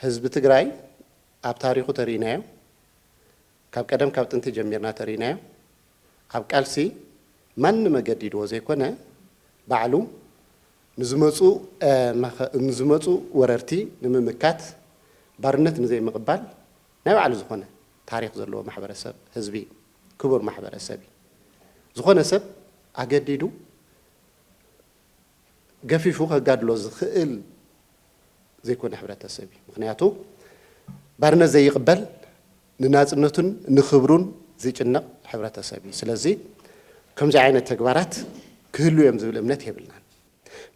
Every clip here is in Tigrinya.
ህዝብ ትግራይ ኣብ ታሪኹ ተሪናዮ ካብ ቀደም ካብ ጥንቲ ጀሚርና ተሪናዮ ኣብ ቃልሲ ማን መገዲድዎ ዘይኮነ ባዕሉ ንዝመፁ ወረርቲ ንምምካት ባርነት ንዘይ ምቕባል ናይ ባዕሉ ዝኾነ ታሪኽ ዘለዎ ማሕበረሰብ ህዝቢ ክቡር ማሕበረሰብ ዝኾነ ሰብ ኣገዲዱ ገፊፉ ከጋድሎ ዝኽእል ዘይኮነ ሕብረተሰብ ምክንያቱ ባርነት ዘይቅበል ንናጽነቱን ንኽብሩን ዝጭነቕ ሕብረተሰብ ስለዚ ከምዚ ዓይነት ተግባራት ክህሉ እዮም ዝብል እምነት የብልና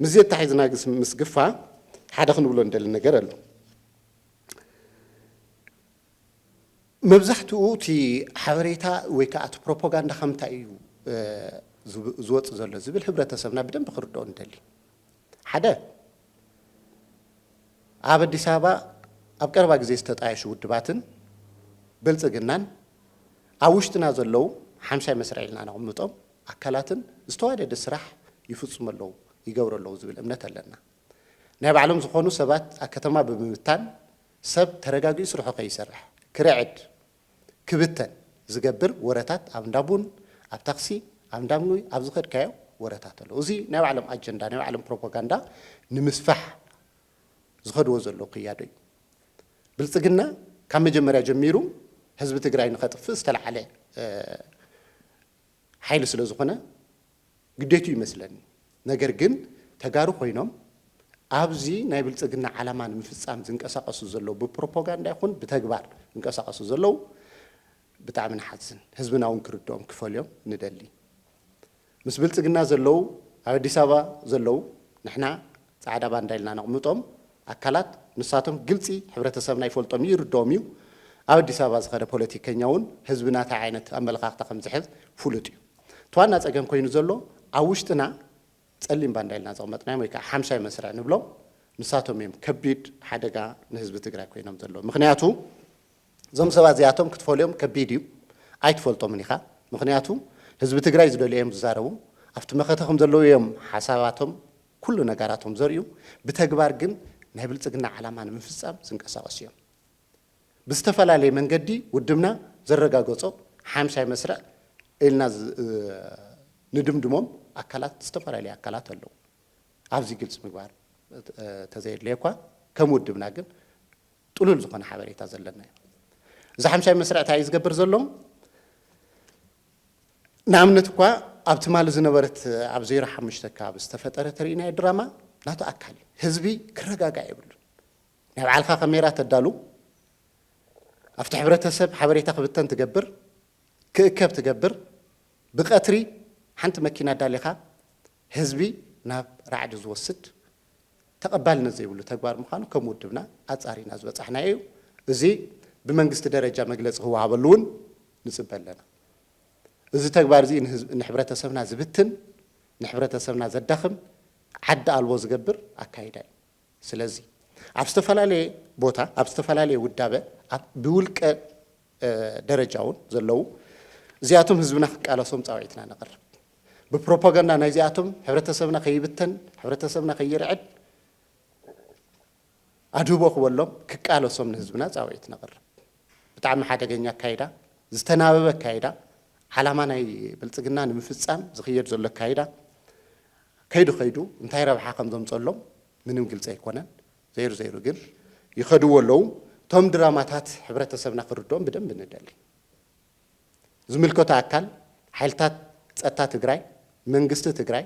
ምዝ ተሓይዝና ምስግፋ ሓደ ክንብሎ እንደል ነገር ኣሎ መብዛሕትኡ እቲ ሓበሬታ ወይ ከዓ እቲ ፕሮፓጋንዳ ከምታይ እዩ ዝወፅእ ዘሎ ዝብል ሕብረተሰብና ብደንብ ክርድኦ እንደሊ ሓደ ኣብ ኣዲስ ኣበባ ኣብ ቀረባ ግዜ ዝተጣየሹ ውድባትን ብልጽግናን ኣብ ውሽጥና ዘለው ሓምሳይ መስርዕ ኢልና ነቕምጦም ኣካላትን ዝተዋደደ ስራሕ ይፍጽሙ ኣለዉ ይገብሩ ኣለዉ ዝብል እምነት ኣለና ናይ ባዕሎም ዝኾኑ ሰባት ኣብ ከተማ ብምብታን ሰብ ተረጋጊኡ ስርሑ ከይሰርሕ ክርዕድ ክብተን ዝገብር ወረታት ኣብ እንዳቡን ኣብ ታክሲ ኣብ እንዳምኑይ ኣብ ዝኸድካዮ ወረታት ኣለዉ እዚ ናይ ባዕሎም ኣጀንዳ ናይ ባዕሎም ፕሮፓጋንዳ ንምስፋሕ ዝኸድዎ ዘለዉ ክያዶ እዩ ብልጽግና ካብ መጀመርያ ጀሚሩ ህዝቢ ትግራይ ንኸጥፍእ ዝተለዓለ ሓይሊ ስለ ዝኾነ ግዴቱ ይመስለኒ ነገር ግን ተጋሩ ኮይኖም ኣብዚ ናይ ብልጽግና ዓላማ ንምፍጻም ዝንቀሳቐሱ ዘለዉ ብፕሮፓጋንዳ ይኹን ብተግባር ዝንቀሳቐሱ ዘለዉ ብጣዕሚ ንሓዝን ህዝብና እውን ክርድኦም ክፈልዮም ንደሊ ምስ ብልጽግና ዘለዉ ኣብ ኣዲስ ኣበባ ዘለዉ ንሕና ጻዕዳ ባንዳ ኢልና ነቕምጦም ኣካላት ንሳቶም ግልፂ ሕብረተሰብና ይፈልጦም እዩ ይርድኦም እዩ ኣብ ኣዲስ ኣበባ ዝኸደ ፖለቲከኛ እውን ህዝብና እንታይ ዓይነት ኣመለኻኽታ ከም ዝሕዝ ፍሉጥ እዩ ተዋና ፀገም ኮይኑ ዘሎ ኣብ ውሽጥና ጸሊም ባንዳ ኢልና ዘቕመጥናዮም ወይ ከዓ ሓምሳይ መስርዕ ንብሎም ንሳቶም እዮም ከቢድ ሓደጋ ንህዝቢ ትግራይ ኮይኖም ዘለዉ ምክንያቱ እዞም ሰባት እዚኣቶም ክትፈልዮም ከቢድ እዩ ኣይትፈልጦምን ኢኻ ምክንያቱ ህዝቢ ትግራይ ዝደልዮም ዝዛረቡ ኣብቲ መኸተኹም ዘለዉ እዮም ሓሳባቶም ኩሉ ነገራቶም ዘርእዩ ብተግባር ግን ናይ ብልጽግና ዓላማ ንምፍጻም ዝንቀሳቐሱ እዮም ብዝተፈላለየ መንገዲ ውድብና ዘረጋገጾ ሓምሳይ መስርዕ ኢልና ንድምድሞም ኣካላት ዝተፈላለዩ ኣካላት ኣለዉ ኣብዚ ግልጽ ምግባር ተዘየድልየ እኳ ከም ውድብና ግን ጥሉል ዝኾነ ሓበሬታ ዘለና እዩ እዚ ሓምሳይ መስርዕ እንታይ እዩ ዝገብር ዘሎ ንኣብነት እኳ ኣብ ትማሊ ዝነበረት ኣብ 05 ከባቢ ዝተፈጠረ ተርእናዮ ድራማ ናቱ ኣካል እዩ ህዝቢ ክረጋጋዕ የብሉ ናይ ባዕልኻ ካሜራ ተዳሉ ኣብቲ ሕብረተሰብ ሓበሬታ ክብተን ትገብር ክእከብ ትገብር ብቀትሪ ሓንቲ መኪና ዳሊኻ ህዝቢ ናብ ራዕዲ ዝወስድ ተቐባልነት ዘይብሉ ተግባር ምዃኑ ከም ውድብና ኣጻሪና ዝበጻሕናዮ እዩ እዚ ብመንግስቲ ደረጃ መግለፂ ክወሃበሉ እውን ንጽበ ኣለና እዚ ተግባር እዚ ንሕብረተሰብና ዝብትን ንሕብረተሰብና ዘዳኽም ዓዲ ኣልቦ ዝገብር ኣካይዳ እዩ ስለዚ ኣብ ዝተፈላለየ ቦታ ኣብ ዝተፈላለየ ውዳበ ብውልቀ ደረጃ እውን ዘለዉ እዚኣቶም ህዝብና ክቃለሶም ፃውዒትና ነቕርብ ብፕሮፓጋንዳ ናይ እዚኣቶም ሕብረተሰብና ከይብተን ሕብረተሰብና ከይርዕድ ኣድህቦ ክበሎም ክቃለሶም ንህዝብና ፃውዒት ነቕርብ ብጣዕሚ ሓደገኛ ኣካይዳ ዝተናበበ ኣካይዳ ዓላማ ናይ ብልጽግና ንምፍጻም ዝኽየድ ዘሎ ኣካይዳ ከይዱ እንታይ ረብሓ ከም ዘምፀሎም ምንም ግልፂ ኣይኮነን ዘይሩ ግን ይኸድዎ ኣለዉ እቶም ድራማታት ሕብረተሰብና ክርድኦም ብደንብ ንደሊ ዝምልከቶ ኣካል ሓይልታት ጸጥታ ትግራይ መንግስቲ ትግራይ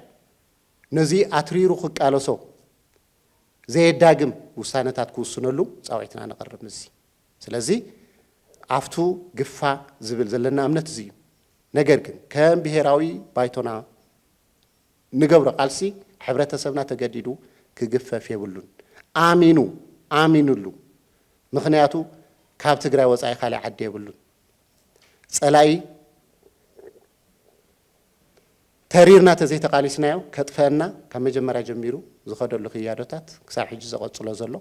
ነዚ ኣትሪሩ ክቃለሶ ዘየዳግም ውሳነታት ክውስነሉ ፃውዒትና ነቐርብ ምዚ ስለዚ ኣፍቱ ግፋ ዝብል ዘለና እምነት እዚ እዩ ነገር ግን ከም ብሄራዊ ባይቶና ንገብሮ ቃልሲ ሕብረተሰብና ተገዲዱ ክግፈፍ የብሉን ኣሚኑሉ ምክንያቱ ካብ ትግራይ ወፃኢ ካልእ ዓዲ የብሉን ጸላይ ተሪርና ተዘይተቃሊስናዮ ከጥፈና ካብ መጀመርያ ጀሚሩ ዝኸደሉ ክያዶታት ክሳብ ሕጂ ዘቐጽሎ ዘሎ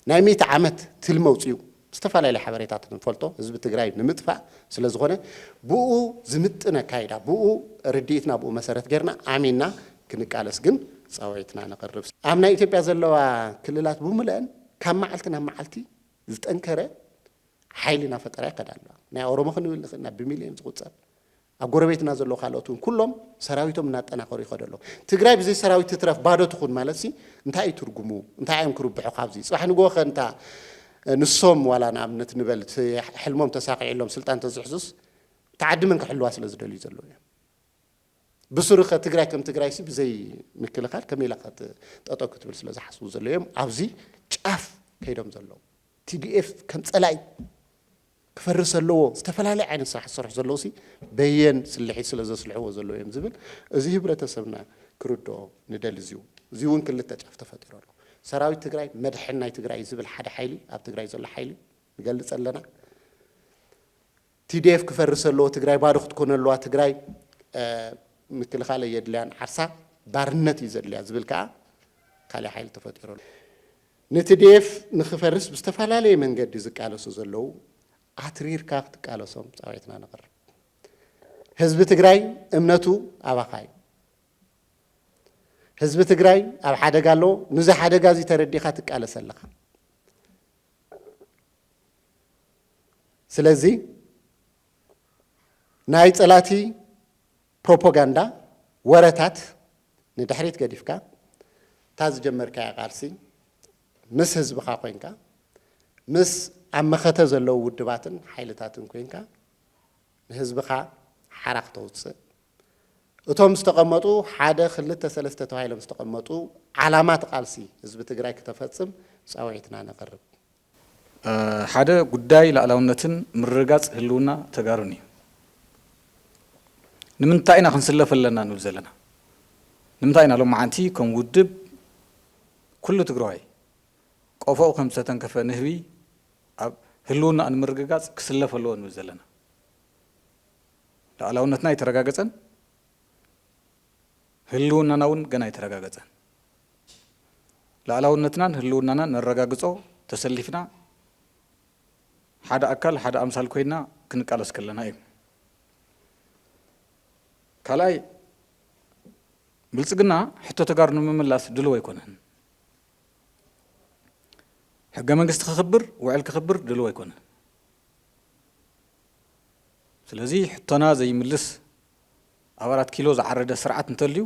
ናይ 100 ዓመት ትልመውፅኡ ዝተፈላለዩ ሓበሬታት ንፈልጦ ህዝቢ ትግራይ ንምጥፋእ ስለ ዝኾነ ብኡ ዝምጥነ ካይዳ ብኡ ርዲእትና ብኡ መሰረት ገርና ኣሚንና ክንቃለስ ግን ፃውዒትና ነቕርብ ኣብ ናይ ኢትዮጵያ ዘለዋ ክልላት ብምልአን ካብ መዓልቲ ናብ መዓልቲ ዝጠንከረ ሓይልና ፈጠራ ይከዳሉ ናይ ኦሮሞ ክንብል ንኽእልና ብሚልዮን ዝቁፀር ኣብ ጎረቤትና ዘሎ ካልኦት ኩሎም ሰራዊቶም እናጠናኸሩ ይኸደሉ ትግራይ ብዘይ ሰራዊት ትትረፍ ባዶ ትኹን ማለት እንታይ እዩ ትርጉሙ እንታይ እዮም ክርብሑ ካብዚ ጽባሕ ንጎ ኸንታ ንሶም ዋላ ንኣብነት ንበል ሕልሞም ተሳቂዕሎም ስልጣን ተዝሕዙስ ተዓድመን ክሕልዋ ስለ ዝደልዩ ዘለዉ እዮም ብስሩኸ ትግራይ ከም ትግራይ ሲ ብዘይ ምክልኻል ከመይ ኢላ ጠጠው ክትብል ስለ ዝሓስቡ ዘለዉ እዮም ኣብዚ ጫፍ ከይዶም ዘለዉ TDF ከም ጸላይ ክፈርስ ኣለዎ ዝተፈላለዩ ዓይነት ስራሕ ዝሰርሑ ዘለዉ ሲ በየን ስልሒት ስለ ዘስልሕዎ ዘለዉ እዮም ዝብል እዚ ህብረተሰብና ክርድኦ ንደሊ እዚ እውን ክልተ ጫፍ ተፈጢሩ ኣሎ ሰራዊት ትግራይ መድሕን ናይ ትግራይ ዝብል ሓደ ሓይሊ ኣብ ትግራይ ዘሎ ሓይሊ ንገልጽ ኣለና TDF ክፈርስ ኣለዎ ትግራይ ባዶ ክትኮን ኣለዋ ትግራይ ምክልኻል የድልያን ዓርሳ ባርነት እዩ ዘድልያ ዝብል ከዓ ካልእ ሓይሊ ተፈጢሩ ኣሎ ንTDF ንኽፈርስ ብዝተፈላለየ መንገዲ ዝቃለሱ ዘለዉ ኣትሪርካ ክትቃለሶም ፃውዒትና ነቕርብ ህዝቢ ትግራይ እምነቱ ኣባኻ እዩ ህዝቢ ትግራይ ኣብ ሓደጋ ኣሎ ነዚ ሓደጋ እዚ ተረዲኻ ትቃለስ ኣለኻ ስለዚ ናይ ጸላቲ ፕሮፓጋንዳ ወረታት ንድሕሪት ገዲፍካ እታ ዝጀመርካያ ቃልሲ ምስ ህዝብኻ ኮይንካ ምስ ኣብ መኸተ ዘለዉ ውድባትን ሓይልታትን ኮይንካ ንህዝብኻ ሓራኽ ተውፅእ እቶም ዝተቐመጡ ሓደ ክልተ ሰለስተ ተባሂሎም ዝተቐመጡ ዓላማት ቃልሲ ህዝቢ ትግራይ ክተፈጽም ፃውዒትና ነቕርብ ሓደ ጉዳይ ላዕላውነትን ምርጋጽ ህልውና ተጋሩን እዩ ንምንታይ ኢና ክንስለፍ ኣለና ንብል ዘለና ንምንታይ ኢና ሎማዓንቲ ከም ውድብ ኩሉ ትግራዋይ ቆፎኡ ከም ዝተተንከፈ ንህቢ ኣብ ህልውና ንምርግጋጽ ክስለፍ ኣለዎ ንብል ዘለና ላዕላውነትና ይተረጋገጸን ህልውናና እውን ገና ይተረጋገጸን ላዕላውነትናን ህልውናናን ነረጋግጾ ተሰሊፍና ሓደ ኣካል ሓደ ኣምሳል ኮይና ክንቃለስ ከለና እዩ ካልኣይ ብልጽግና ሕቶ ተጋሩ ንምምላስ ድልዎ ኣይኮነን ሕገ መንግስቲ ክኽብር ውዕል ክኽብር ድልዎ ኣይኮነን ስለዚ ሕቶና ዘይምልስ ኣብ 4 ኪሎ ዝዓረደ ስርዓት እንተልዩ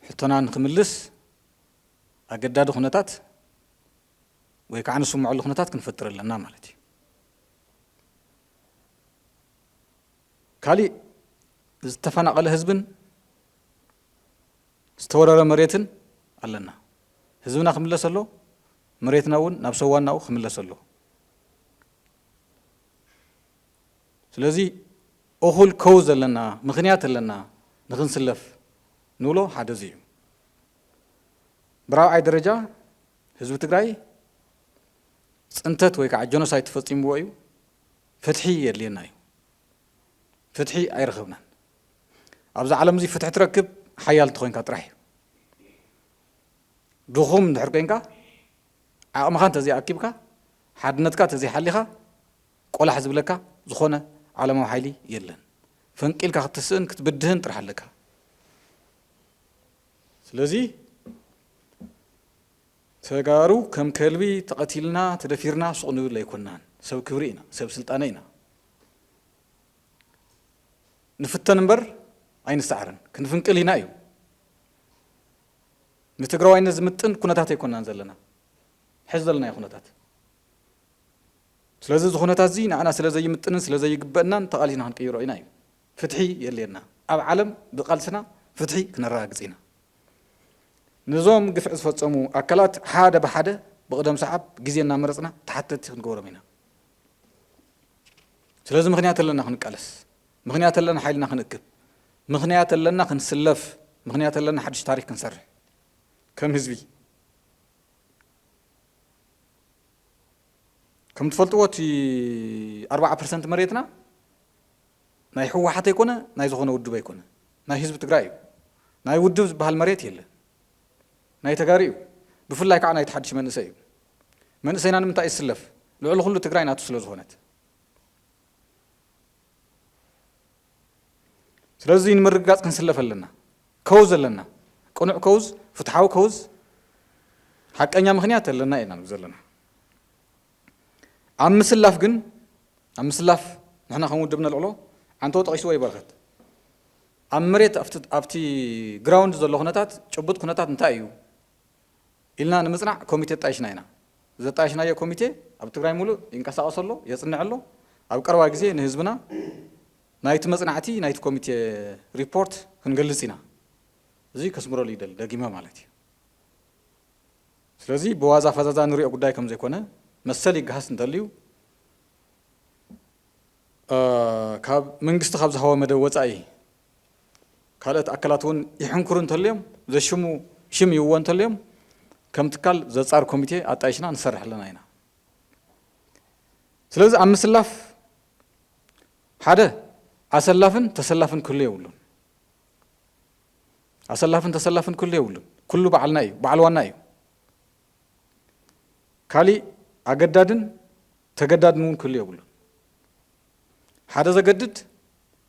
ሕቶና ንክምልስ ኣገዳዲ ኩነታት ወይ ከዓ ንስምዐሉ ኩነታት ክንፈጥር ኣለና ማለት እዩ ካሊእ ዝተፈናቐለ ህዝብን ዝተወረረ መሬትን ኣለና ህዝብና ክምለስ ኣሎ መሬትና እውን ናብ ሰዋናኡ ክምለስ ኣሎ ስለዚ እኹል ከው ዘለና ምኽንያት ኣለና ንኽንስለፍ ንብሎ ሓደ እዚ እዩ ብራብዓይ ደረጃ ህዝቢ ትግራይ ፅንተት ወይ ከዓ ጀኖሳይድ ተፈፂምዎ እዩ ፍትሒ የድልየና እዩ ፍትሒ ኣይረኸብናን ኣብዚ ዓለም እዚ ፍትሒ ትረክብ ሓያል እንተኮይንካ ጥራሕ እዩ ድኹም እንድሕር ኮንካ ዓቕምኻ እንተዘይኣኪብካ ሓድነትካ እንተዘይሓሊኻ ቆላሕ ዝብለካ ዝኾነ ዓለማዊ ሓይሊ የለን ፈንቂልካ ክትስእን ክትብድህን ጥራሕ ኣለካ ስለዚ ተጋሩ ከም ከልቢ ተቐቲልና ተደፊርና ሱቕ ንብል ኣይኮናን ሰብ ክብሪ ኢና ሰብ ስልጣነ ኢና ንፍተን እምበር ኣይንሰዓርን ክንፍንቅል ኢና እዩ ንትግራዋይነት ዝምጥን ኩነታት ኣይኮናን ዘለና ሕዝ ዘለና ኩነታት ስለዚ እዚ ኩነታት እዚ ንዓና ስለዘይምጥንን ስለዘይግበአናን ተቓሊና ክንቀይሮ ኢና እዩ ፍትሒ የድልየና ኣብ ዓለም ብቃልስና ፍትሒ ክነረጋግፅ ኢና نظام قفع فتصمو أكلات حادة بحادة بقدم سحب جزينا مرزنا تحت نقولهم هنا. لازم مغنيات لنا خنقلس مغنيات لنا حيلنا خنكب مغنيات لنا خنسلف مغنيات لنا حدش تاريخ كنسر كم هزبي كم تفلتواتي 4% مريتنا ناي حوا حتى يكون ناي زغنا ودو بيكون ناي حزب تقراي ناي ودو بهالمريت يلا ناي تقاريو بفلاي كعنا يتحدش من سينا نمتا يسلف لعل كله تقراي ناتو سلو زغنت سلازين مرقات كنسلف لنا كوز لنا قنوع كوز فتحاو كوز حق أنيا مغنيات لنا إنا نبزلنا أمسلاف جن أمسلاف نحن خمود دبنا العلو عن توت قيسوا يبرخت أمريت أفتي جراوند زلوا خناتات شبوت خناتات نتاعيو إلنا نمزرع كوميتي تعيشنا هنا إذا تعيشنا يا كوميتي أبتغري مولو إنك سأوصله يصنع له أو كروا جزء نهزبنا نايت مزرعتي نايت كوميتي ريبورت هنجلسينا زي كسمرو ليدل دقيمة مالتي سلزي بوازا فزازا نوري أقداي كم زي كونه مسالي جهاز ندليو كاب منقست خبز هوا مدوّت أي كالت أكلاتون يحنكرون تليم زي شم يوان تليم كم تكال زي صار كوميتي أتعيشنا نسرح لنا هنا سلزي أم سلاف هذا أسلافن تسلافن كل يولون أسلافن تسلافن كل يولون كله بعلنا أيو بعلوانا أيو كالي أجدادن تجدادنون كل يولون هذا زجدد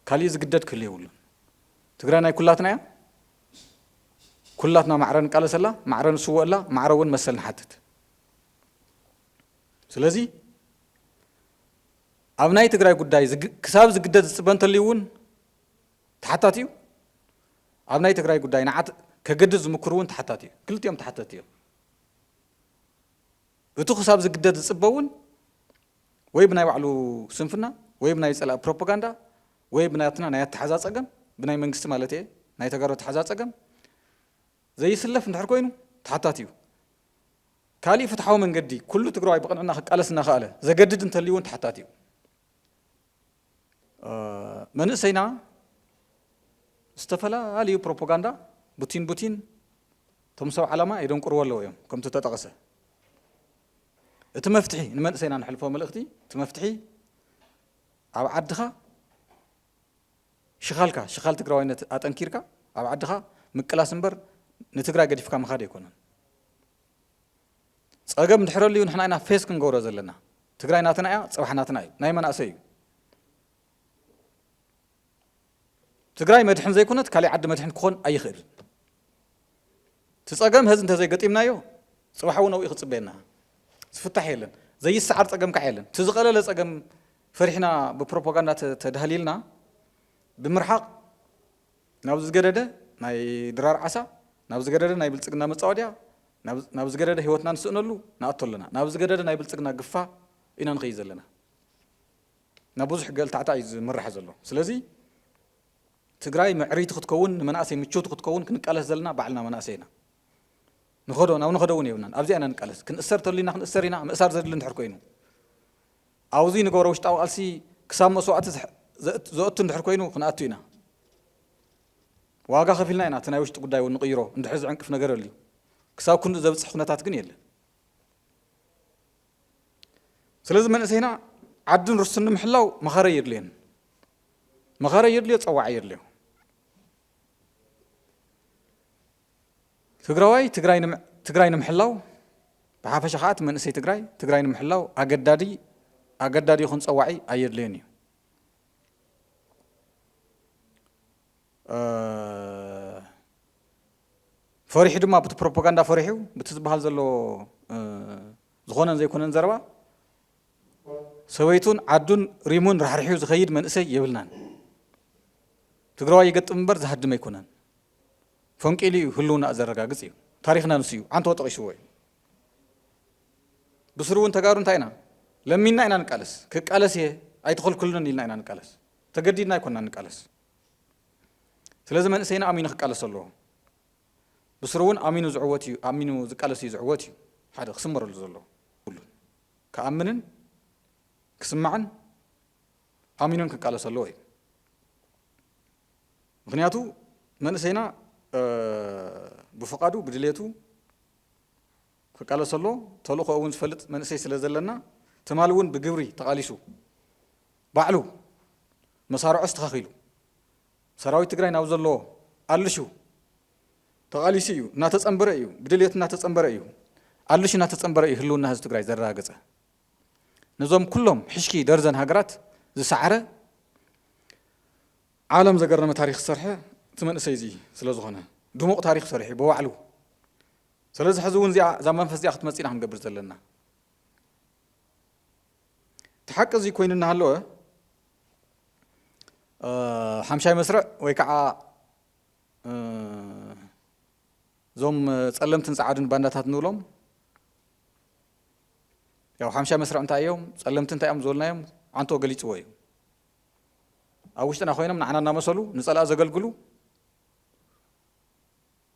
كالي زجدد كل يولون تقرأنا كلاتنا كلاتنا معرن قال سلا معرن سوء لا معرون مسلن حتت سلازي أبناء تقرأ قداي كساب زجدد سبنت الليون تحتاتيو أبناء تقرأ قداي نعت كجدد زمكرون تحتاتيو كل يوم تحتاتيو بتو كساب زجدد سبون ويبناي وعلو سنفنا ويبناي يسأل بروباغندا ويبنايتنا نايت تحزاز أجم بناي منقسم مالتي ناي تجارة تحزاز أجم زي سلف نحر كوينو تحتاتيو كالي فتحوا من قدي كله تقرأ يبقى أنا ألسنا خاله زجدد أنت اللي وانت تحتاتيو من سينا استفلا عليه بروباغندا بوتين تمسوا علامة يدون قروا له يوم كم تتقصه تمفتحي من سينا نحلفه ملختي تمفتحي أو عدها شغال تقرأ إن أتنكيرك أو عدها مكلا سنبر نتقرأ قديف كم خادي يكونن أجمع نحرر لي ونحن أنا فيس كن جورا زلنا تقرأ ناتنا يا صباح ناتنا نايم أنا أسيء تقرأ مدحن زي كونت كالي عد مدحن كون أي خير تسأجم هذا أنت زي قتيم نايو صباح ونو يخص بيننا تفتح يلن زي السعر تأجم كعيلن تزغل لس أجم فرحنا ببروباغندا تدهليلنا بمرحق نابز جرده ناي درار عسى نابز جرده ناي بلتقنا متصاوديا نابز جرده هيوتنا نسؤنلو نأطلنا نابز جرده ناي بلتقنا قفا إنا نخيز لنا نابوز حقل تعتايز مرة حزلو سلازي تقراي معريت خدكون مناسي متشوت خدكون كنقالس زلنا بعلنا مناسينا نخدون يونان أبزي أنا نقالس كن أسرت لنا كن أسرنا مأسر زدل نحركوينو عاوزي نقول وش تاو ألسي كسام مسوعات زقت نحركوينو خناتينا واقع خفيلنا هنا تناوش تقداي ونقيره ندحز عنك في نجار اللي كساو كن زبط سخنة تاتقني له سلزم من هنا عدن رسلنا محلاو مخارير لين مخارير ليه تصوعير له تقراي محلاو بحافة شخات من سي تقراي محلاو أجدادي خن تصوعي أير ليني فريح دما بتبروباغندا فريحو بتزبهال زلو زخونن زي كونن زربا سويتون عدون ريمون رحرحيو زخيد من اسي يبلنان تقراي يقطم بر زهد ما يكونن فنقيلي هلونا ازرغاغص يو تاريخنا نسيو عنتو طقيشوي بسرون تغارون تاينا لمينا اينا نقالس كقالس اي تخل كلنا يلنا اينا نقالس تجديدنا يكوننا نقالس سلازم من سينا امين خقالس الله بسرون امينو زعوتي امينو زقالس زعوتي حدا خسمر الله كل كامنن كسمعن امينون خقالس الله مغنياتو من سينا بفقادو بدليتو خقالس الله تلو خو اون فلط من سي سلازلنا تمالون بجبري تقاليسو بعلو مسارع استخخيلو سراوي تግራይ ናው ዘሎ አልሹ ተቃሊሲዩ እናተጸምበረ እዩ ብድልየት እናተጸምበረ እዩ አልሹ እናተጸምበረ እዩ ህልውና ህዝብ ትግራይ ዘራገጸ ነዞም ኩሎም ሕሽኪ ደርዘን ሃገራት ዝሰዓረ ዓለም ዘገረመ ታሪክ ሰርሐ ትመንሰይ እዚ ስለዝኾነ ድሙቕ ታሪክ ሰርሐ በዋዕሉ ስለዚ ሕዚ እውን እዚኣ ዛ መንፈስ እዚኣ ክትመፂና ክንገብር ዘለና تحق زي كوين النهالوه حمشاي مسرع ويكع زوم تصلمتن صعادن بانداتات نولم ያው 50 መስራዕ እንታይ እዮም ጸለምትን እንታይ እዮም ዝወልናዮም አንቶ ገሊጽዎ እዩ ኣብ ውሽጥና ኮይኖም ንዓና እናመሰሉ ንጸላእ ዘገልግሉ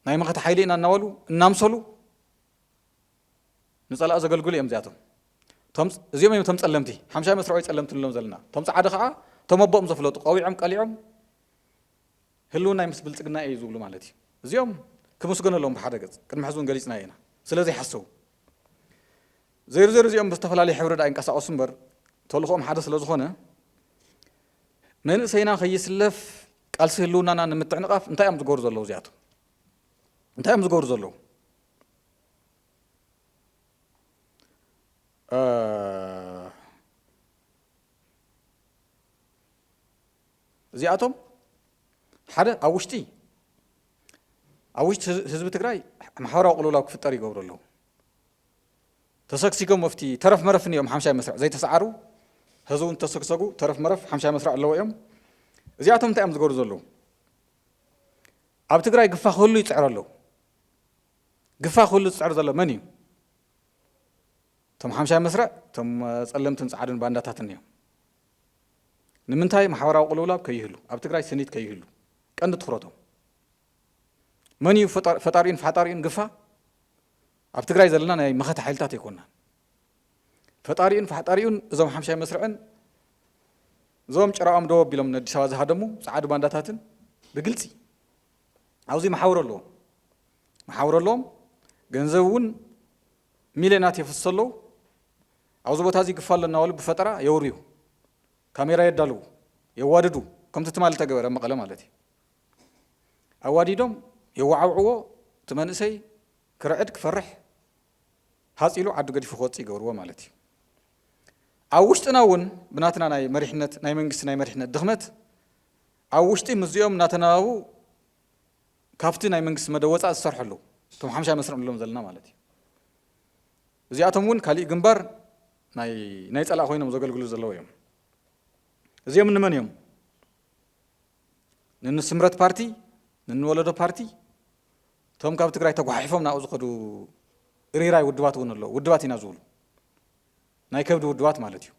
ናይ መኸተ ሓይሊ ኢና እናበሉ እናምሰሉ ንጸላእ ዘገልግሉ እዮም ዚኣቶም እዚኦም እዮም ቶም ጸለምቲ 50 መስራዕ ወይ ጸለምቲ ንሎም ዘለና ቶም ጻዕደ ከዓ ቶም ኣቦኦም ዘፍለጡ ቀዊዖም ቀሊዖም ህልውና ምስ ብልጽግና እዩ ዝብሉ ማለት እዩ እዚኦም ክምስገነሎም ብሓደ ገጽ ቅድሚ ሕዝቡን ገሊጽና ኢና ስለዚ ይሓስቡ زير زيهم بستفعل حبر دا إنك سأقسم بر تولخهم حدث لزخونة من سينا خيس لف قال سهلونا أنا نمتعنقف أنت أم تجور زلوا زيادة أنت أم تجور زلوا زيادهم حدا أوشتي أوشت حزب تجري محاورة أقولوا لك في الطريق أقولوا له تسكسيكم مفتي ترف مرف اليوم 50 مسرع زي تسعروا هزون تسكسكوا ترف مرف 50 مسرع اللي يوم زياتهم تأم تقول زلوا أب تقرأي قفا خلو يتسعر له قفا خلو يتسعر زلوا مني تم 50 مسرع تم سلمت نسعرن بانداتات اليوم نمنتاي محاورة وقولوا لا كيهلو أب تقرأي سنيت كيهلو كأن تخرطهم مني فطارين قفا ኣብ ትግራይ ዘለና ናይ መኸተ ሓይልታት ይኮና ፈጣሪኡን ፈጣሪኡን እዞም 50 መስርዕን እዞም ጭራኦም ደው ቢሎም ንአዲስ አበባ ዝሃደሙ ጻዕዱ ባንዳታትን ብግልጺ ኣብዚ መሓውረሎም ገንዘቡን ሚሊዮናት የፈሰለው ኣብዚ ቦታ እዚ ግፋለና ወሉ ብፈጠራ የውርዩ ካሜራ የዳሉ የዋድዱ ከምቲ ትማል ተገበረ መቀለ ማለት እዩ ኣዋዲዶም የዋዓውዕዎ ትመንሰይ ክርዕድ ክፈርሕ ሃጺሉ ዓዱ ገዲፉ ክወጽእ ይገብርዎ ማለት እዩ ኣብ ውሽጥና እውን ብናትና ናይ መሪሕነት ናይ መንግስቲ ናይ መሪሕነት ድኽመት ኣብ ውሽጢ ምዝኦም እናተናባቡ ካብቲ ናይ መንግስቲ መደወፃ ዝሰርሐሉ እቶም 50 መስርዕ ንብሎም ዘለና ማለት እዩ እዚኣቶም እውን ካሊእ ግንባር ናይ ጸላእ ኮይኖም ዘገልግሉ ዘለዉ እዮም እዚኦም ንመን እዮም ንስምረት ፓርቲ ንወለዶ ፓርቲ ቶም ካብ ትግራይ ተጓሒፎም ናብኡ ዝኸዱ ሪራይ ውድባት እውን ኣለዉ ውድባት ኢና ዝብሉ ናይ ከብዲ ውድባት ማለት እዩ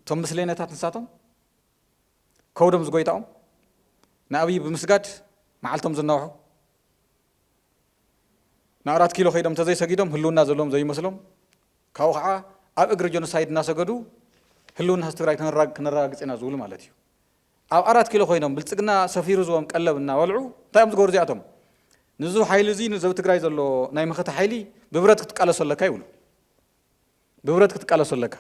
ቶም ምስለኛታት ንሳቶም ከውዶም ዝጎይታኦም ንኣብይ ብምስጋድ መዓልቶም ዝናውሑ ን4 ኪሎ ኸይዶም ተዘይሰጊዶም ህልውና ዘለዎም ዘይመስሎም ካብኡ ከዓ ኣብ እግሪ ጆኖሳይድ እናሰገዱ ህልውና ህዝቢ ትግራይ ክነረጋግጽ ኢና ዝብሉ ማለት እዩ ኣብ 4 ኪሎ ኸይዶም ብልጽግና ሰፊሩ ዝቦም ቀለብ እናበልዑ እንታይ እዮም ዝገብሩ እዚኣቶም ንዙ ሓይሊ እዚ ንዘብ ትግራይ ዘሎ ናይ መኸተ ሓይሊ ብብረት ክትቃለሰለካ ይብሉ ብብረት ክትቃለሰለካ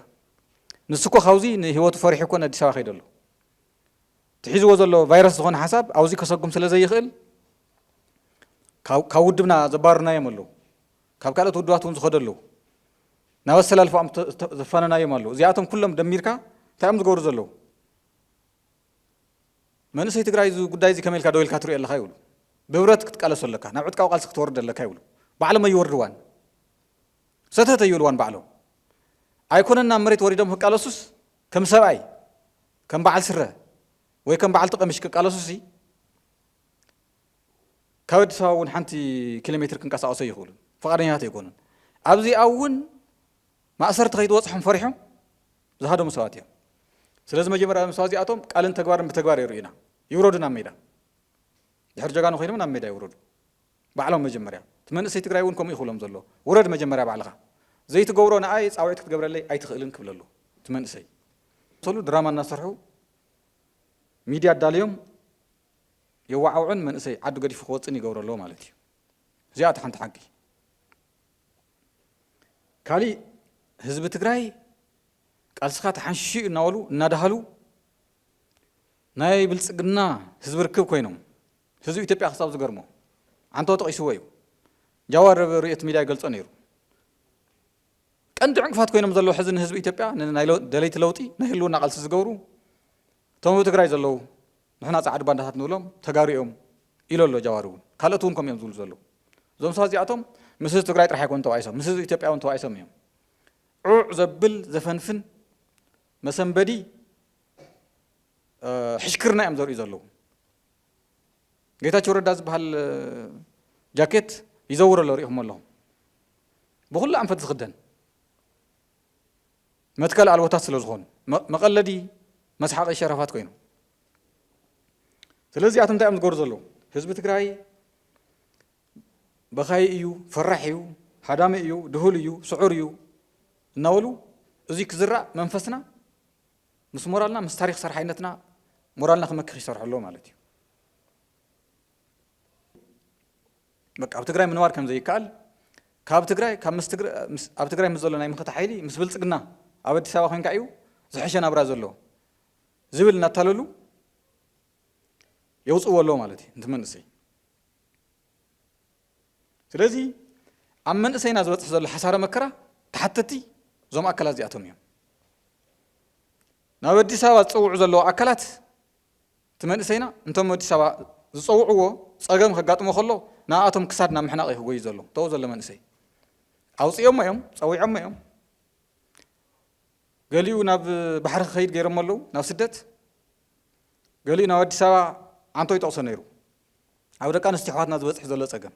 ንስኮ ካብዚ ንህይወቱ ፈሪሑ ኮነ ኣዲስ አበባ ኸይደሎ ትሒዝዎ ዘሎ ቫይረስ ዝኾነ ሓሳብ ኣብዚ ከሰጉም ስለ ዘይኽእል ካብ ውድብና ዘባርናዮም ኣለዉ ካብ ካልኦት ውድባት እውን ዝኸዱ ኣለዉ ናብ ኣሰላልፎኦም ዘፋነናዮም ኣለዉ እዚኣቶም ኩሎም ደሚርካ እንታይ እዮም ዝገብሩ ዘለዉ መንእሰይ ትግራይ ጉዳይ እዚ ከመይ ኢልካ ደው ኢልካ ትሪኦ ኣለካ ይብሉ ብብረት ክትቃለሰለካ ናብ ዕጥቃዊ ቃልሲ ክትወርድ ኣለካ ይብሉ ባዕሎም ኣይወርድዋን ሰተት ኣይብልዋን ባዕሎም ኣይኮነና መሬት ወሪዶም ክቃለሱስ ከም ሰብኣይ ከም በዓል ስረ ወይ ከም በዓል ተቐሚሽ ክቃለሱስ ካብ ኣዲስ አበባ እውን ሓንቲ ኪሎ ሜትር ክንቀሳቀሱ ይኽእሉ ፈቃደኛታት ኣይኮኑን ኣብዚኣ እውን ማእሰርቲ ከይትወፅሖም ፈሪሖም ዝሃደሙ ሰባት እዮም ስለዚ መጀመርያ ምሳብ እዚኣቶም ቃልን ተግባርን ብተግባር የርእዩና ይውረዱ ናብ ሜዳ ድሕሪ ጀጋኑ ኮይኖም ናብ ሜዳ ይውረዱ ባዕሎም መጀመርያ ትመንእሰይ ትግራይ እውን ከምኡ ይኽእሎም ዘሎ ውረድ መጀመርያ ባዕልኻ ዘይትገብሮ ንኣይ ፃውዒት ክትገብረለይ ኣይትኽእልን ክብለሉ ትመንእሰይ ሰሉ ድራማ እናሰርሑ ሚድያ ኣዳልዮም የዋዓውዑን መንእሰይ ዓዱ ገዲፉ ክወፅን ይገብሩ ኣለዎ ማለት እዩ እዚኣ ሓንቲ ሓቂ ካሊእ ህዝቢ ትግራይ ቃልስኻ ተሓንሽሹ እናበሉ እናዳሃሉ ናይ ብልጽግና ህዝቢ ርክብ ኮይኖም ህዝቢ ኢትዮጵያ ክሳብ ዝገርሞ ዓንቶ ተቂስዎ እዩ ጃዋር ርእየት ሚድያ ይገልጾ ነይሩ ቀንዲ ዕንቅፋት ኮይኖም ዘለዉ ሕዚ ንህዝቢ ኢትዮጵያ ናይ ደለይቲ ለውጢ ናይ ህልውና ቃልሲ ዝገብሩ እቶም ትግራይ ዘለዉ ንሕና ጻዕዱ ባንዳታት ንብሎም ተጋሪኦም ኢሎ ኣሎ ጃዋር እውን ካልኦት እውን ከምኦም ዝብሉ ዘለዉ እዞም ሰባት እዚኣቶም ምስ ህዝቢ ትግራይ ጥራሕ ኣይኮኑ ተባኢሶም ምስ ህዝቢ ኢትዮጵያ እውን ተባኢሶም እዮም ዑዕ ዘብል ዘፈንፍን مسنبدي حشكرنا يم زري زلوا جيتا ردا زبحال جاكيت يزور له ريهم لهم بقول أنفت زخدن ما تكل على الوتاس لزخون مقلدي مسحق الشرفات كوينو سلازي أتم تأمل جورزلو حزب تجراي بخاي إيو فرح إيو حدام إيو دهول إيو سعور إيو ناولو زي كزرع منفسنا مس مورالنا مس تاريخ صرحينتنا مورالنا خمك خي صرح له مالتي بق أب تجراي منوار كم زي قال كاب تجراي كم أب تجراي مزلنا نايم خط حيلي مس بلصقنا أبد سوا خين كأيو زحشنا برازلو زبل نتالولو يوصو والله مالتي انت منسي سلازي عم منسينا زوت حزل حساره مكره تحتتي زوم اكلات زياتهم يوم ناودي سوا تصوعوا زلو اكلات تمنسينا انتم ودي سوا زصوعوا صقم خغاطمو خلو نااتهم كسادنا محناق يهوي زلو تو زل منسي اوصيهم يوم صويعهم يوم قاليو ناب بحر خير غيرملو ناب سدت قالي ناودي سوا أنتوا يتوصل نيرو أو ده كان استحواذنا زبط حزلة سجن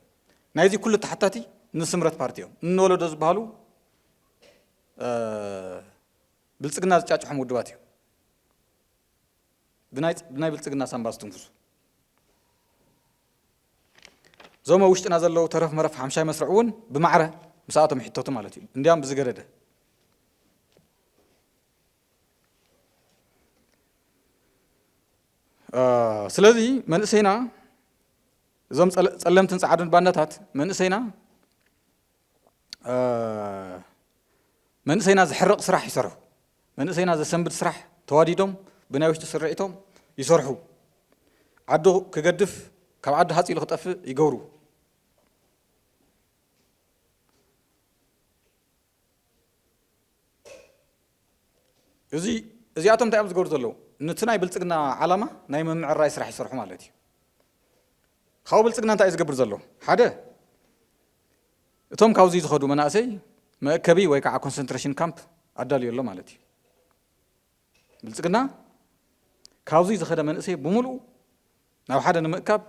نايزي كل تحتاتي نسمرت بارتيو نولو دز بحالو بلسقنا زجاج حمود دواتيو بناي بلسقنا سامباس تنفسو زوما وشتنا زلو ترف مرف حمشاي مسرعون بمعرة مساعتهم حتوتو مالتي انديام بزقرده سلذي من سينا زم سلمت نصعدن باندات من سينا من سينا زحرق سراح يسرحوا من سينا زسنبت سراح تواديدهم بناوش تسرعيتهم يسرحوا عدو كقدف كم عد هاتي لخطف يجوروا زي أتم تعبز جورزلو نتناي بلتقنا علامة نايم من الرئيس راح يصرحوا مالتي خاو بلتقنا أنت عايز قبر زلو حدا توم كاوزي زخدو مناسي ما كبي ويكع كونسنتريشن كامب أدالي الله مالتي بلتقنا كاوزي زخدا مناسي بملو ناو حدا نمكاب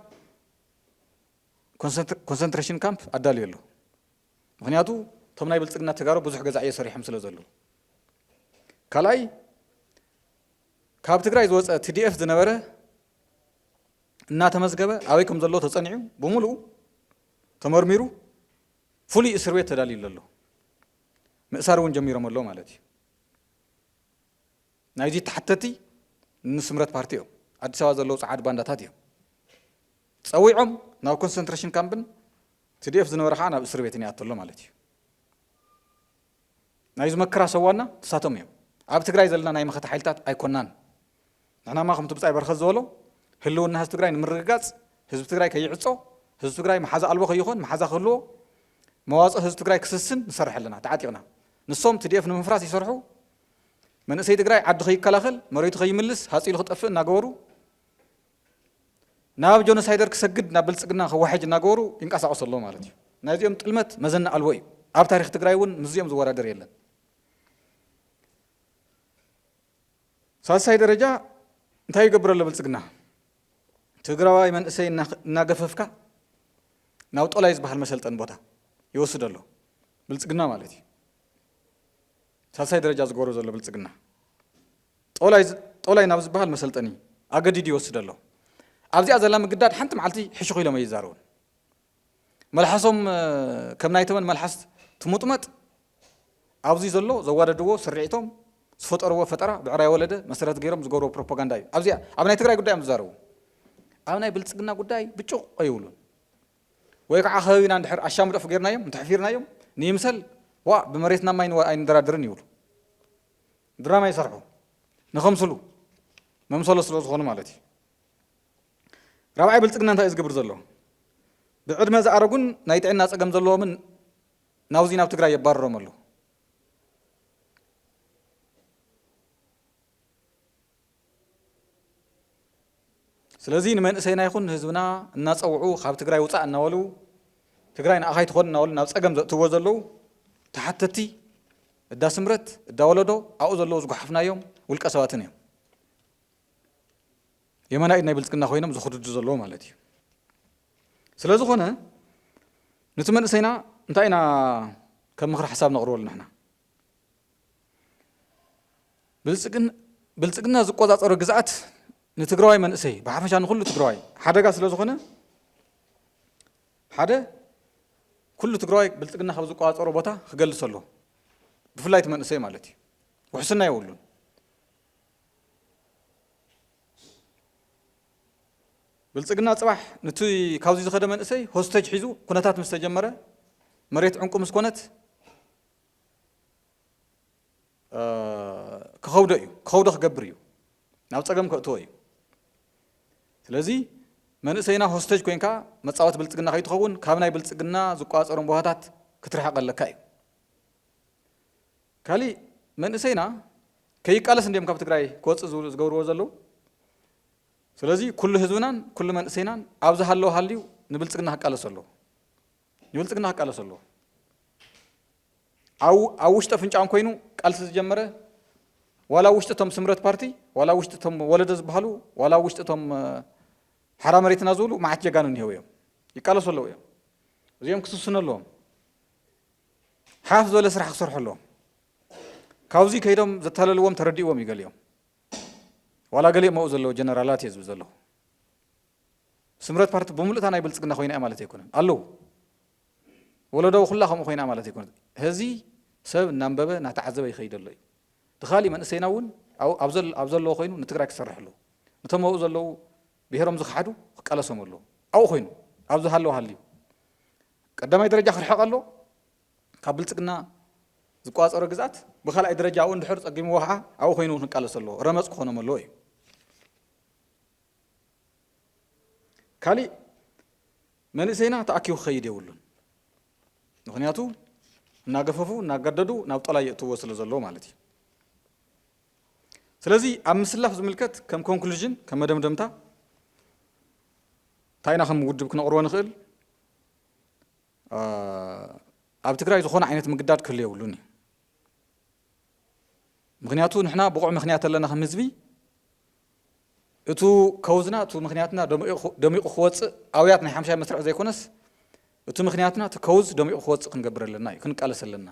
كونسنتريشن كامب أدالي الله مخنياتو توم ناي بلتقنا تجارب بزح جزعية صريح مسلا زلو كلاي كاب تجراي زوج TDF زنبرة النات مزجبة أويكم زلوا تصنعوا بملو تمرميرو فولي إسروية تدالي لله مأسارون جميرة ملو مالتي نايجي تحتتي نسمرت بارتيو أدسوا زلوا صعد بانداتاتيو سويعم ناو كونسنتريشن كامبن TDF زنبرة خانا إسروية تنيات الله مالتي نايز مكرا سوانا تساتهم يوم أب تجراي زلنا نايم خت حيلتات أيكونان أنا ما خمت بتاعي برخز زولو هلو الناس تجراي نمرقات حزب تجراي كي يعصو حزب تجراي محازا ألبو خيخون محازا خلو مواصل حزب تجراي كسسن نصرح لنا تعاتينا نصوم TDF نمفراس يصرحوا من سيد تجراي عد خي كلاخل مريت خي ملس هاسي لخط أفن ناقورو ناب جونس هيدر كسجد نابل سجنا خواحج ناقورو ينقص عصر الله مالتي نازيهم تلمت مزن ألوي أب تاريخ تجراي ون مزيهم زوارا دريلن ساساي درجة انتهي قبر اللي بلسقنا تقرأي من سي ناقففك ناوت أولا يزبح المسألة أنبوتا يوصد له بلسقنا مالتي ساساي درجة زغورو اللي بلسقنا أولا ينابزبح المسألة أني أقديد يوصد له أبزي أزلا مقداد حنت معلتي حشوخي لما يزارون ملحصهم كم نايتمن ملحص تموتمت أبزي زلو زوار دوو سرعيتهم سفطروا فترة بعراي ولده مسرات غيرهم زغورو بروباغاندا أبزي أبناي تግራይ ጉዳይ أمزارو أبناي بلصقنا ጉዳይ بچو أيولون ويكع خاوينا ندحر أشام دف غيرنايم نتحفيرنايم نيمسل وا بمريتنا ما أين درادرن يولو دراما يسرحوا نخمسلو ممسلو سلو زخون مالتي رابعي بلصقنا انت يزغبر زلو بعدما زعرغون نايطعنا صقم زلو من ناوزينا بتግራይ يباررملو سلازي نمن سينا يكون هزبنا الناس أوعو خاب تجراي وصع النوالو تجراي نأخي تخون النوال نفس أجمع توزلو تحتتي الداسمرت الدولدو أوزلو زق حفنا يوم ውልቀ ሰባትን እዮም የመናኢ ናይ ብልጽግና ኮይኖም ዝኽድዱ ዘለዎ ማለት እዩ ስለ ዝኾነ ነቲ መንእሰይና እንታይ ኢና ከም ምክሪ ሓሳብ ነቕርበሉ ንሕና ብልጽግና ዝቆጻጸሮ ግዝኣት ንትግራዋይ መንእሰይ ብሓፈሻ ንኩሉ ትግራዋይ ሓደጋ ስለ ዝኾነ ሓደ ኩሉ ትግራዋይ ብልጽግና ካብ ዝቆጻጸሮ ቦታ ክገልጽ ኣሎ ብፍላይ እቲ መንእሰይ ማለት እዩ ውሕስና የብሉን ብልጽግና ጽባሕ ነቲ ካብዚ ዝኸደ መንእሰይ ሆስቴጅ ሒዙ ኩነታት ምስ ተጀመረ መሬት ዕንቁ ምስ ኮነት ክኸውዶ እዩ ክኸውዶ ክገብር እዩ ናብ ፀገም ከእትዎ እዩ ስለዚ መንእሰይና ሆስቴጅ ኮይንካ መጻወት ብልጽግና ከይትኸውን ካብ ናይ ብልጽግና ዝቋጸሮም ቦታታት ክትርሕቕ ኣለካ እዩ ካሊእ መንእሰይና ከይቃለስ እንዲኦም ካብ ትግራይ ክወፅእ ዝገብርዎ ዘለዉ ስለዚ ኩሉ ህዝብናን ኩሉ መንእሰይናን ኣብዚ ሃለዉ ሃልዩ ንብልጽግና ክቃለስ ኣለዎ ንብልጽግና ክቃለስ ኣለዎ ኣብ ውሽጢ ኣፍንጫኦም ኮይኑ ቃልሲ ዝጀመረ ዋላ ውሽጢ እቶም ስምረት ፓርቲ ዋላ ውሽጢ እቶም ወለደ ዝበሃሉ ዋላ ውሽጢ እቶም ሓራ መሬትና ዝብሉ መዓት ጀጋኑ እኒሄው እዮም ይቃለሱ ኣለዉ እዮም እዚኦም ክስስኑ ኣለዎም ሓፍ ዝበለ ስራሕ ክሰርሑ ኣለዎም ካብዚ ከይዶም ዘተላለልዎም ተረዲእዎም እዩ ገሊኦም ዋላ ገሊኦም መኡ ዘለዉ ጀነራላት እየ ዝብል ዘለኹ ስምረት ፓርቲ ብምሉእታ ናይ ብልጽግና ኮይና እያ ማለት ኣይኮነን ኣለዉ ወለዶ ኩላ ከምኡ ኮይና ማለት ኣይኮነን ህዚ ሰብ እናንበበ እናተዓዘበ ይኸይድ ኣሎ እዩ ድኻሊእ መንእሰይና እውን ኣብ ዘለዎ ኮይኑ ንትግራይ ክሰርሕ ኣለዎ ነቶም መኡ ዘለዉ ብሄሮም ዝኽሓዱ ክቃለሶም ኣለዎ ኣብኡ ኮይኑ ኣብዚ ሃለዉ ሃልዩ ቀዳማይ ደረጃ ክርሕቕ ኣሎ ካብ ብልጽግና ዝቋጸሮ ግዝኣት ብኻልኣይ ደረጃ ኣብኡ እንድሕር ፀጊምዎ ከዓ ኣብኡ ኮይኑ ክቃለስ ኣለዎ ረመፅ ክኾኖም ኣለዎ እዩ ካሊእ መንእሰይና ተኣኪቡ ክኸይድ የብሉን ምክንያቱ እናገፈፉ እናገደዱ ናብ ጠላይ የእትዎ ስለ ዘለዎ ማለት እዩ ስለዚ ኣብ ምስላፍ ዝምልከት ከም ኮንክሉዥን ከም መደምደምታ ታይና ከም ውድብ ክነቕርቦ ንኽእል ኣብ ትግራይ ዝኾነ ዓይነት ምግዳድ ክህሉ የብሉን እዩ ምክንያቱ ንሕና ብቑዕ ምክንያት ኣለና ከም ህዝቢ እቱ ከውዝና እቱ ምክንያትና ደሚቑ ክወፅእ ኣብያት ናይ ሓምሻይ መስርዕ ዘይኮነስ እቲ ምክንያትና እቲ ከውዝ ደሚቑ ክወፅእ ክንገብር ኣለና እዩ ክንቃለስ ኣለና